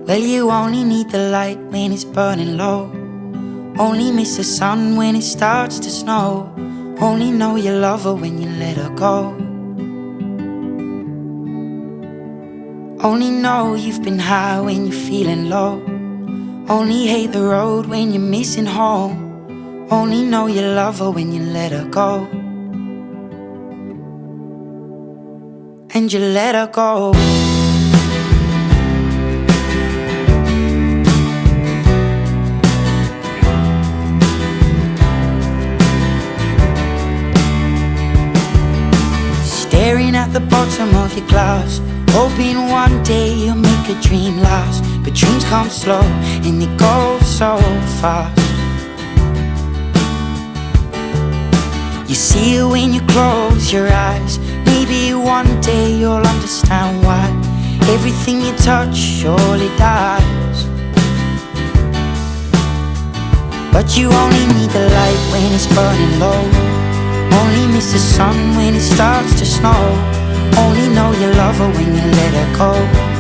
Well, you only need the light when it's burning low. Only miss the sun when it starts to snow. Only know you love her when you let her go. Only know you've been high when you're feeling low. Only hate the road when you're missing home. Only know you love her when you let her go. And you let her go. Staring at the bottom of your glass, hoping one day you'll make a dream last. But dreams come slow and they go so fast. You see it when you close your eyes. Maybe one day you'll understand why everything you touch surely dies. But you only need the light when it's burning low. Only miss the sun when it starts to snow. Only know you love her when you let her go.